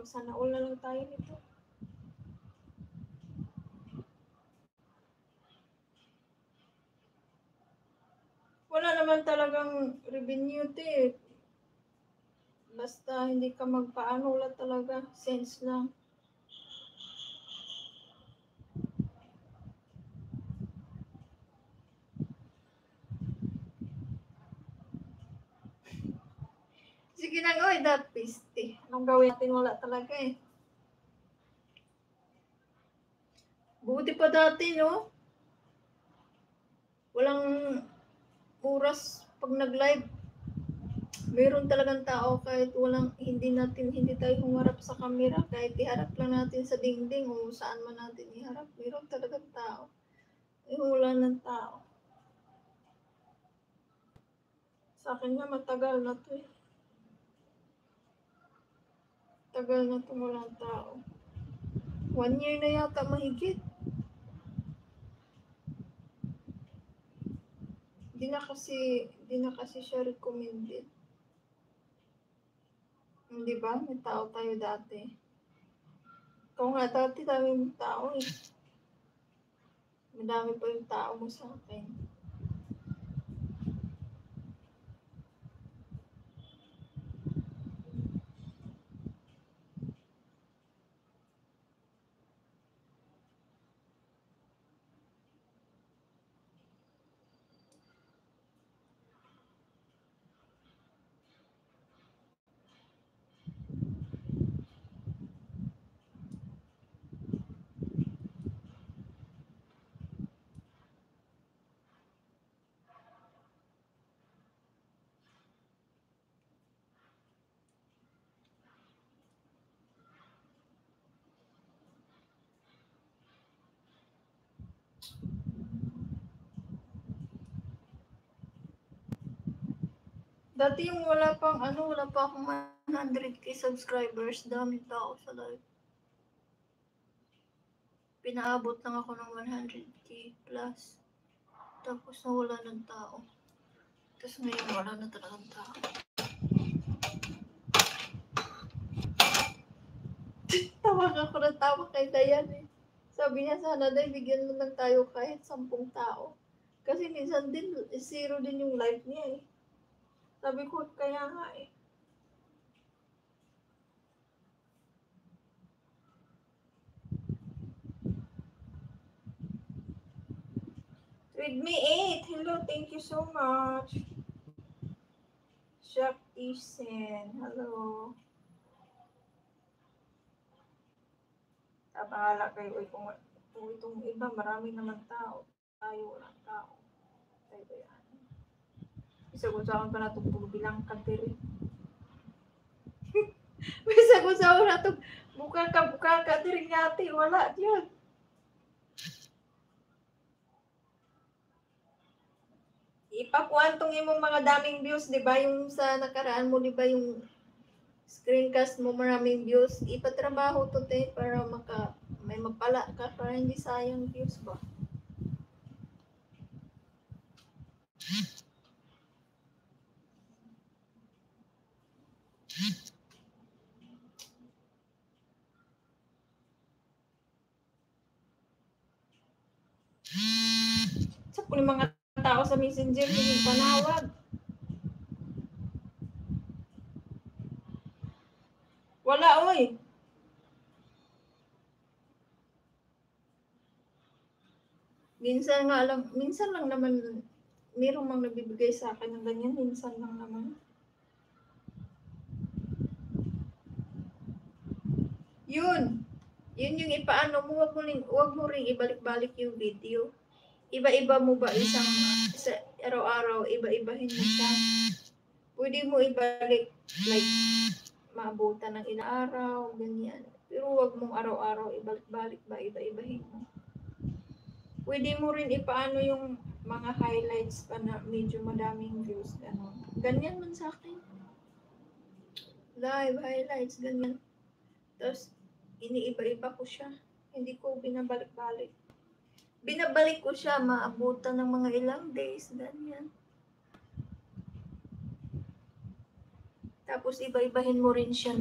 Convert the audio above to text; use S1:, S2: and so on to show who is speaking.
S1: Magsana all na lang tayo nito. Wala naman talagang revenue, te. Basta hindi ka magpaano, wala talaga. Sense lang. Sige na, oy, that piste. Anong gawin natin? Wala talaga eh. Buti pa dati, no? Walang oras pag nag-live. Meron talagang tao kahit hindi tayo humarap sa camera, kahit iharap lang natin sa dingding o saan man natin iharap, meron talagang tao. Wala ng tao. Sa akin nga matagal na to eh. Tagal na to walang tao. 1 year na yata mahigit. Di na kasi siya recommended. Hindi ba? May tao tayo dati. Ikaw nga dati, daming tao eh. Madami pa yung tao mo sa akin. Dati yung wala pa akong 100k subscribers, dami tao sa live. Pinaabot lang ako ng 100k plus. Tapos nawala ng tao. Tapos ngayon wala na talagang tao. Tawag ako ng tawa kay Dayan eh. Sabi niya sana dahil bigyan mo lang tayo kahit 10 tao. Kasi minsan din, 0 din yung live niya eh. Sabi ko, kaya nga eh. Redmi 8. Hello, thank you so much. Shop Isen. Hello. Bahala kayo. Kung itong iba, marami naman tao. Tayo, walang tao. Tayo ba yan? Isa-gusawan pa na itong puro bilang kantiri. Isa-gusawan na itong buka kantiri ngati. Wala yun. Ipakuan tong imong mga daming views, di ba? Yung sa nakaraan mo, di ba yung screencast mo maraming views? Ipatrabaho to te para may mapala ka para hindi sayang views ba? Sa po mga tao sa messenger yung panawag. Wala oy. Minsan lang naman mayroong mang nagbibigay sa akin ng ganyan, minsan lang naman. Yun yung ipaano mo, wag mo ring ibalik-balik yung video. Iba-iba mo ba sa araw-araw, iba-ibahin mo siya. Pwede mo ibalik, like, maabutan ng ilang araw, ganyan. Pero wag mong araw-araw ibalik-balik ba, iba-ibahin mo. Pwede mo rin ipaano yung mga highlights pa na medyo madaming views, gano'n. Ganyan man sa akin. Live highlights, ganyan. Tapos, iniiba-iba ko siya. Hindi ko binabalik-balik. Binabalik ko siya, maabutan ng mga ilang days, ganyan. Tapos, iba-ibahin mo rin siya na